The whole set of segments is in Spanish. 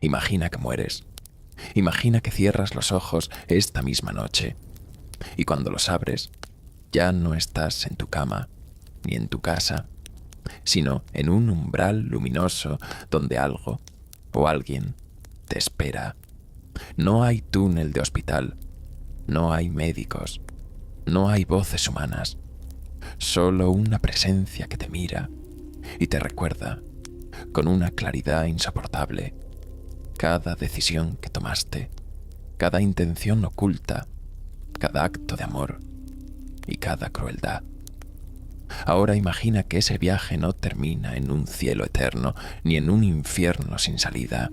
Imagina que mueres. Imagina que cierras los ojos esta misma noche. Y cuando los abres, ya no estás en tu cama, ni en tu casa, sino en un umbral luminoso donde algo o alguien te espera. No hay túnel de hospital, no hay médicos, no hay voces humanas, solo una presencia que te mira y te recuerda, con una claridad insoportable, cada decisión que tomaste, cada intención oculta, cada acto de amor y cada crueldad. Ahora imagina que ese viaje no termina en un cielo eterno ni en un infierno sin salida.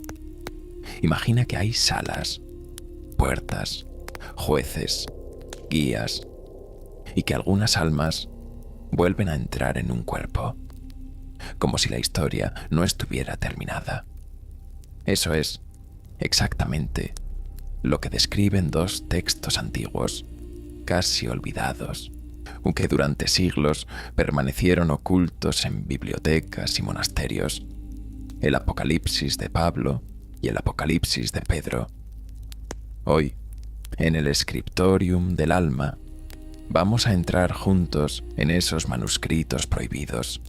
Imagina que hay salas, puertas, jueces, guías, y que algunas almas vuelven a entrar en un cuerpo, como si la historia no estuviera terminada. Eso es exactamente lo que describen dos textos antiguos, casi olvidados, que durante siglos permanecieron ocultos en bibliotecas y monasterios, el Apocalipsis de Pablo y el Apocalipsis de Pedro. Hoy, en el Scriptorium del alma, vamos a entrar juntos en esos manuscritos prohibidos,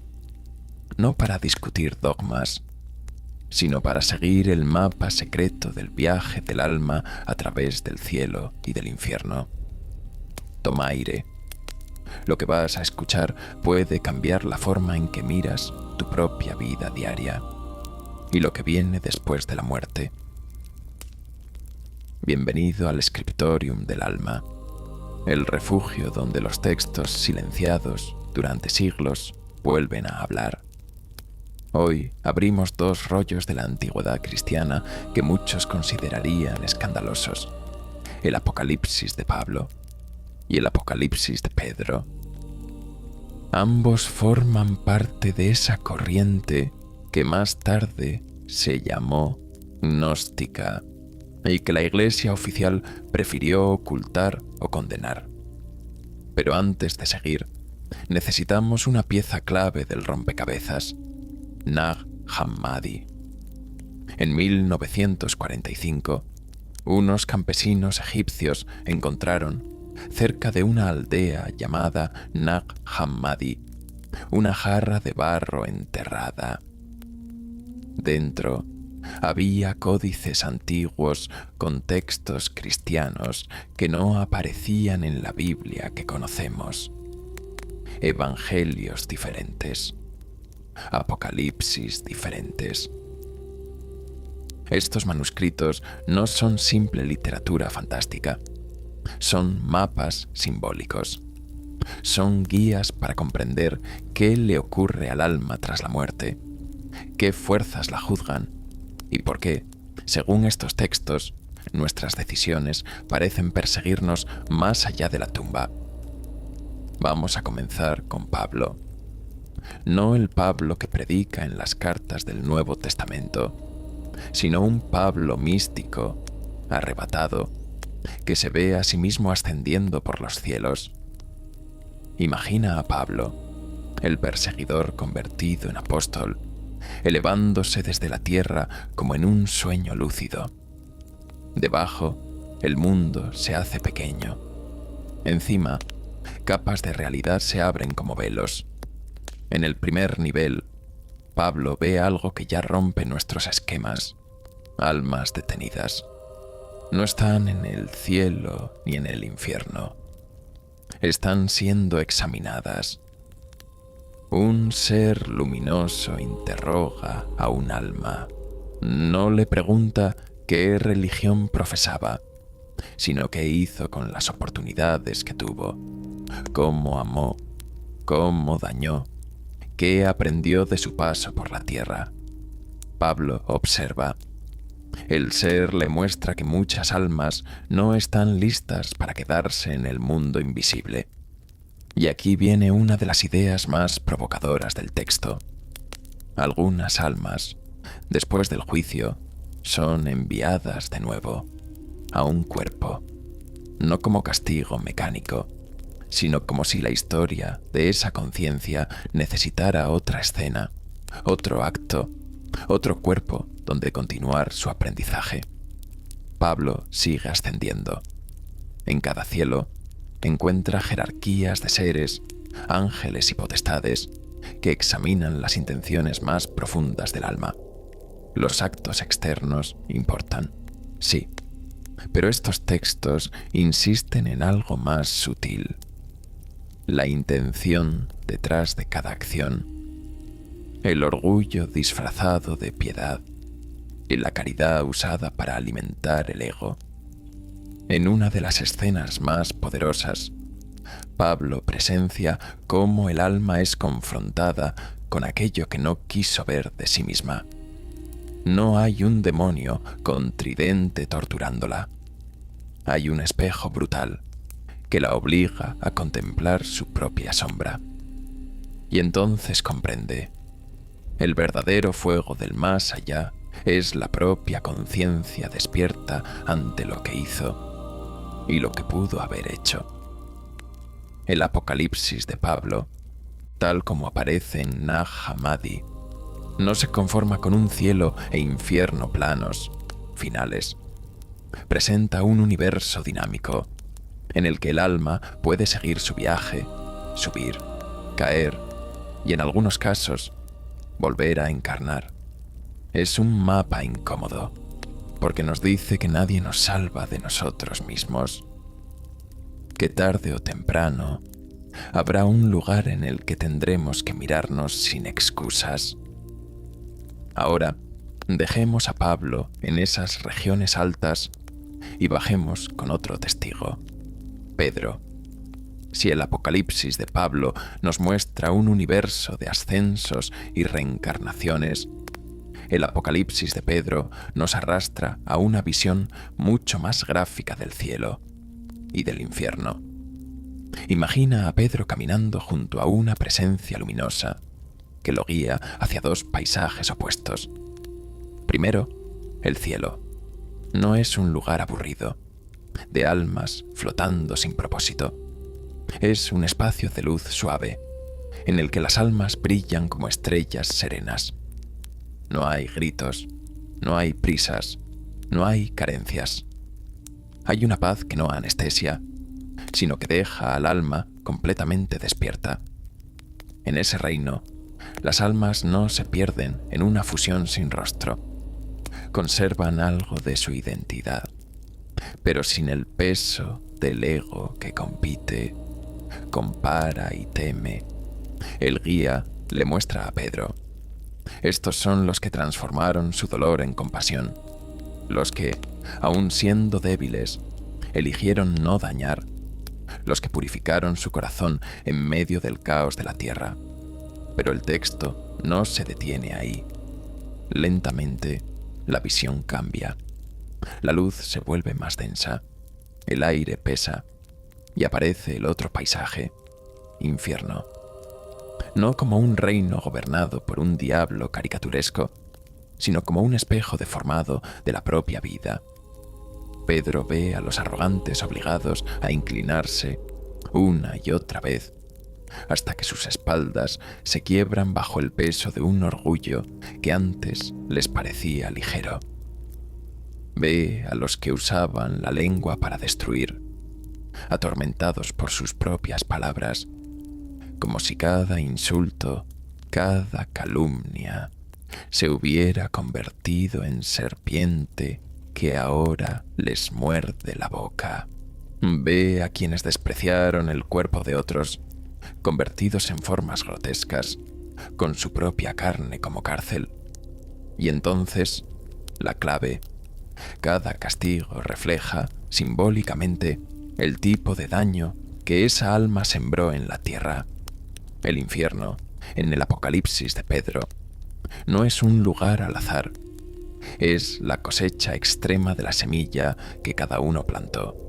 no para discutir dogmas, sino para seguir el mapa secreto del viaje del alma a través del cielo y del infierno. Toma aire. Lo que vas a escuchar puede cambiar la forma en que miras tu propia vida diaria y lo que viene después de la muerte. Bienvenido al Scriptorium del alma, el refugio donde los textos silenciados durante siglos vuelven a hablar. Hoy abrimos dos rollos de la antigüedad cristiana que muchos considerarían escandalosos: el Apocalipsis de Pablo y el Apocalipsis de Pedro. Ambos forman parte de esa corriente que más tarde se llamó gnóstica y que la Iglesia oficial prefirió ocultar o condenar. Pero antes de seguir, necesitamos una pieza clave del rompecabezas: Nag Hammadi. En 1945, unos campesinos egipcios encontraron, cerca de una aldea llamada Nag Hammadi, una jarra de barro enterrada. Dentro había códices antiguos con textos cristianos que no aparecían en la Biblia que conocemos, evangelios diferentes, apocalipsis diferentes. Estos manuscritos no son simple literatura fantástica, son mapas simbólicos, son guías para comprender qué le ocurre al alma tras la muerte, qué fuerzas la juzgan y por qué, según estos textos, nuestras decisiones parecen perseguirnos más allá de la tumba. Vamos a comenzar con Pablo. No el Pablo que predica en las cartas del Nuevo Testamento, sino un Pablo místico, arrebatado, que se ve a sí mismo ascendiendo por los cielos. Imagina a Pablo, el perseguidor convertido en apóstol, elevándose desde la tierra como en un sueño lúcido. Debajo, el mundo se hace pequeño. Encima, capas de realidad se abren como velos. En el primer nivel, Pablo ve algo que ya rompe nuestros esquemas: almas detenidas. No están en el cielo ni en el infierno. Están siendo examinadas. Un ser luminoso interroga a un alma. No le pregunta qué religión profesaba, sino qué hizo con las oportunidades que tuvo, cómo amó, cómo dañó, qué aprendió de su paso por la tierra. Pablo observa. El ser le muestra que muchas almas no están listas para quedarse en el mundo invisible. Y aquí viene una de las ideas más provocadoras del texto. Algunas almas, después del juicio, son enviadas de nuevo a un cuerpo, no como castigo mecánico, sino como si la historia de esa conciencia necesitara otra escena, otro acto, otro cuerpo donde continuar su aprendizaje. Pablo sigue ascendiendo. En cada cielo encuentra jerarquías de seres, ángeles y potestades que examinan las intenciones más profundas del alma. Los actos externos importan, sí, pero estos textos insisten en algo más sutil: la intención detrás de cada acción, el orgullo disfrazado de piedad y la caridad usada para alimentar el ego. En una de las escenas más poderosas, Pablo presencia cómo el alma es confrontada con aquello que no quiso ver de sí misma. No hay un demonio con tridente torturándola. Hay un espejo brutal que la obliga a contemplar su propia sombra. Y entonces comprende: el verdadero fuego del más allá es la propia conciencia despierta ante lo que hizo y lo que pudo haber hecho. El Apocalipsis de Pablo, tal como aparece en Nag Hammadi, no se conforma con un cielo e infierno planos, finales. Presenta un universo dinámico, en el que el alma puede seguir su viaje, subir, caer y, en algunos casos, volver a encarnar. Es un mapa incómodo, porque nos dice que nadie nos salva de nosotros mismos, que tarde o temprano habrá un lugar en el que tendremos que mirarnos sin excusas. Ahora, dejemos a Pablo en esas regiones altas y bajemos con otro testigo, Pedro. Si el Apocalipsis de Pablo nos muestra un universo de ascensos y reencarnaciones, el Apocalipsis de Pedro nos arrastra a una visión mucho más gráfica del cielo y del infierno. Imagina a Pedro caminando junto a una presencia luminosa que lo guía hacia dos paisajes opuestos. Primero, el cielo. No es un lugar aburrido, de almas flotando sin propósito. Es un espacio de luz suave, en el que las almas brillan como estrellas serenas. No hay gritos, no hay prisas, no hay carencias. Hay una paz que no anestesia, sino que deja al alma completamente despierta. En ese reino, las almas no se pierden en una fusión sin rostro. Conservan algo de su identidad, pero sin el peso del ego que compite, compara y teme. El guía le muestra a Pedro: estos son los que transformaron su dolor en compasión, los que, aun siendo débiles, eligieron no dañar, los que purificaron su corazón en medio del caos de la tierra. Pero el texto no se detiene ahí. Lentamente, la visión cambia. La luz se vuelve más densa, el aire pesa, y aparece el otro paisaje, infierno. No como un reino gobernado por un diablo caricaturesco, sino como un espejo deformado de la propia vida. Pedro ve a los arrogantes obligados a inclinarse una y otra vez, hasta que sus espaldas se quiebran bajo el peso de un orgullo que antes les parecía ligero. Ve a los que usaban la lengua para destruir, atormentados por sus propias palabras, como si cada insulto, cada calumnia, se hubiera convertido en serpiente que ahora les muerde la boca. Ve a quienes despreciaron el cuerpo de otros, convertidos en formas grotescas, con su propia carne como cárcel. Y entonces, la clave: cada castigo refleja, simbólicamente, el tipo de daño que esa alma sembró en la tierra. El infierno, en el Apocalipsis de Pedro, no es un lugar al azar. Es la cosecha extrema de la semilla que cada uno plantó.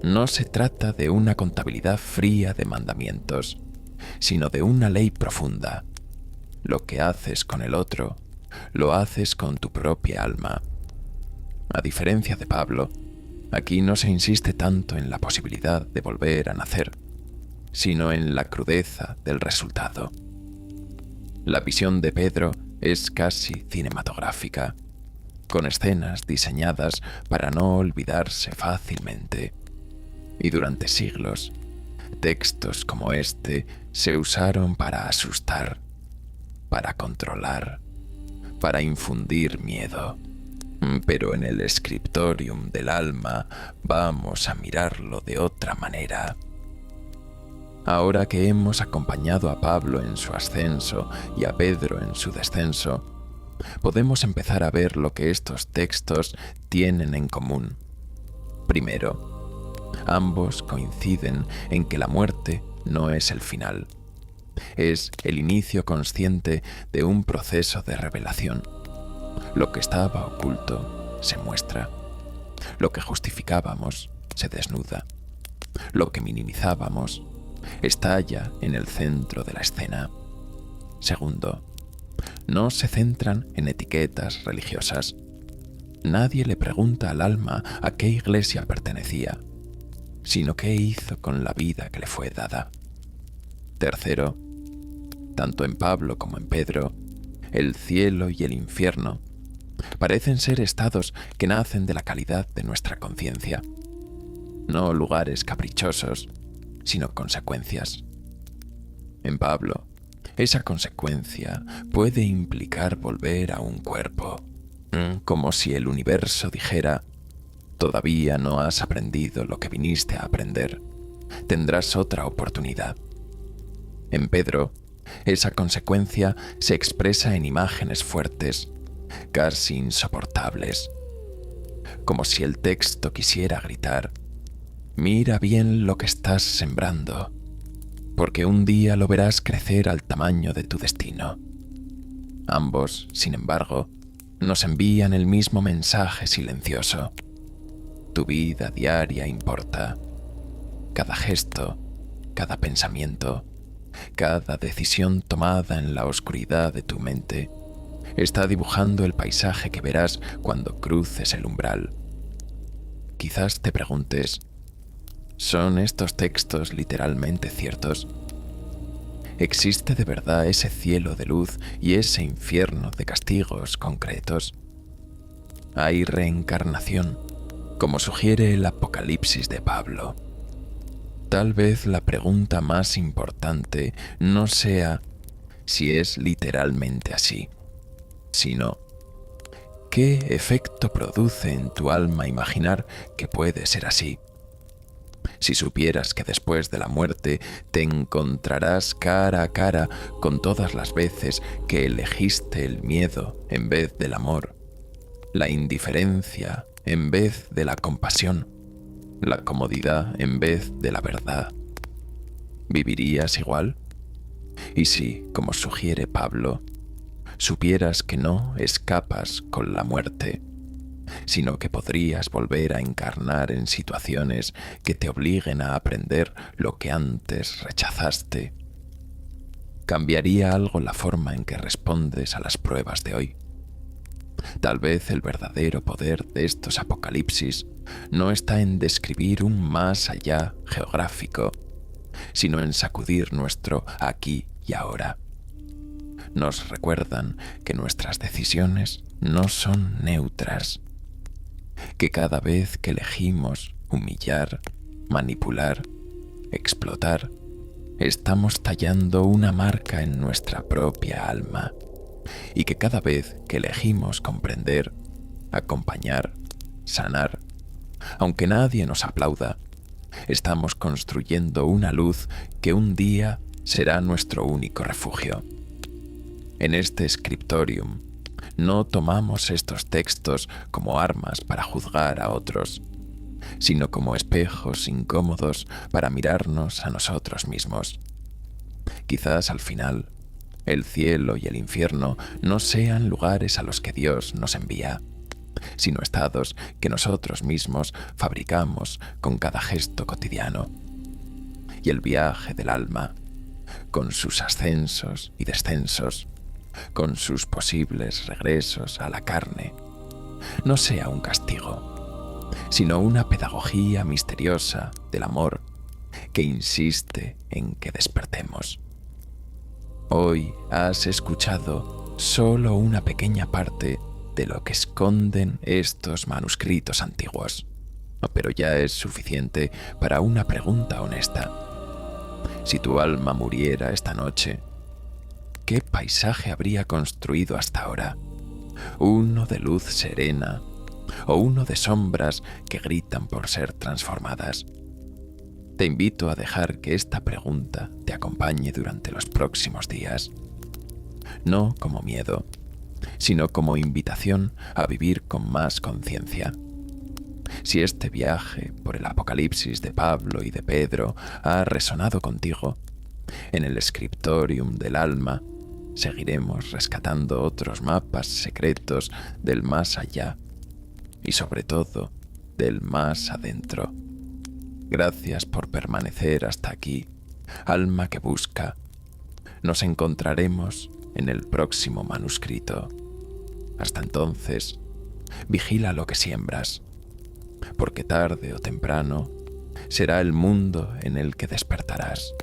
No se trata de una contabilidad fría de mandamientos, sino de una ley profunda. Lo que haces con el otro, lo haces con tu propia alma. A diferencia de Pablo, aquí no se insiste tanto en la posibilidad de volver a nacer, sino en la crudeza del resultado. La visión de Pedro es casi cinematográfica, con escenas diseñadas para no olvidarse fácilmente. Y durante siglos, textos como este se usaron para asustar, para controlar, para infundir miedo. Pero en el scriptorium del alma vamos a mirarlo de otra manera. Ahora que hemos acompañado a Pablo en su ascenso y a Pedro en su descenso, podemos empezar a ver lo que estos textos tienen en común. Primero, ambos coinciden en que la muerte no es el final, es el inicio consciente de un proceso de revelación. Lo que estaba oculto se muestra, lo que justificábamos se desnuda, lo que minimizábamos estalla en el centro de la escena. Segundo, no se centran en etiquetas religiosas. Nadie le pregunta al alma a qué iglesia pertenecía, sino qué hizo con la vida que le fue dada. Tercero, tanto en Pablo como en Pedro, el cielo y el infierno parecen ser estados que nacen de la calidad de nuestra conciencia, no lugares caprichosos, sino consecuencias. En Pablo, esa consecuencia puede implicar volver a un cuerpo, como si el universo dijera: todavía no has aprendido lo que viniste a aprender, tendrás otra oportunidad. En Pedro, esa consecuencia se expresa en imágenes fuertes, casi insoportables, como si el texto quisiera gritar: mira bien lo que estás sembrando, porque un día lo verás crecer al tamaño de tu destino. Ambos, sin embargo, nos envían el mismo mensaje silencioso. Tu vida diaria importa. Cada gesto, cada pensamiento, cada decisión tomada en la oscuridad de tu mente está dibujando el paisaje que verás cuando cruces el umbral. Quizás te preguntes: ¿son estos textos literalmente ciertos? ¿Existe de verdad ese cielo de luz y ese infierno de castigos concretos? ¿Hay reencarnación, como sugiere el Apocalipsis de Pablo? Tal vez la pregunta más importante no sea si es literalmente así, sino ¿qué efecto produce en tu alma imaginar que puede ser así? Si supieras que después de la muerte te encontrarás cara a cara con todas las veces que elegiste el miedo en vez del amor, la indiferencia en vez de la compasión, la comodidad en vez de la verdad, ¿vivirías igual? Y si, como sugiere Pablo, supieras que no escapas con la muerte, sino que podrías volver a encarnar en situaciones que te obliguen a aprender lo que antes rechazaste, ¿cambiaría algo la forma en que respondes a las pruebas de hoy? Tal vez el verdadero poder de estos apocalipsis no está en describir un más allá geográfico, sino en sacudir nuestro aquí y ahora. Nos recuerdan que nuestras decisiones no son neutras, que cada vez que elegimos humillar, manipular, explotar, estamos tallando una marca en nuestra propia alma, y que cada vez que elegimos comprender, acompañar, sanar, aunque nadie nos aplauda, estamos construyendo una luz que un día será nuestro único refugio. En este scriptorium no tomamos estos textos como armas para juzgar a otros, sino como espejos incómodos para mirarnos a nosotros mismos. Quizás al final, el cielo y el infierno no sean lugares a los que Dios nos envía, sino estados que nosotros mismos fabricamos con cada gesto cotidiano. Y el viaje del alma, con sus ascensos y descensos, con sus posibles regresos a la carne, no sea un castigo, sino una pedagogía misteriosa del amor que insiste en que despertemos. Hoy has escuchado solo una pequeña parte de lo que esconden estos manuscritos antiguos, pero ya es suficiente para una pregunta honesta. Si tu alma muriera esta noche, ¿qué paisaje habría construido hasta ahora? ¿Uno de luz serena o uno de sombras que gritan por ser transformadas? Te invito a dejar que esta pregunta te acompañe durante los próximos días, no como miedo, sino como invitación a vivir con más conciencia. Si este viaje por el Apocalipsis de Pablo y de Pedro ha resonado contigo, en el scriptorium del alma seguiremos rescatando otros mapas secretos del más allá y sobre todo del más adentro. Gracias por permanecer hasta aquí, alma que busca. Nos encontraremos en el próximo manuscrito. Hasta entonces, vigila lo que siembras, porque tarde o temprano será el mundo en el que despertarás.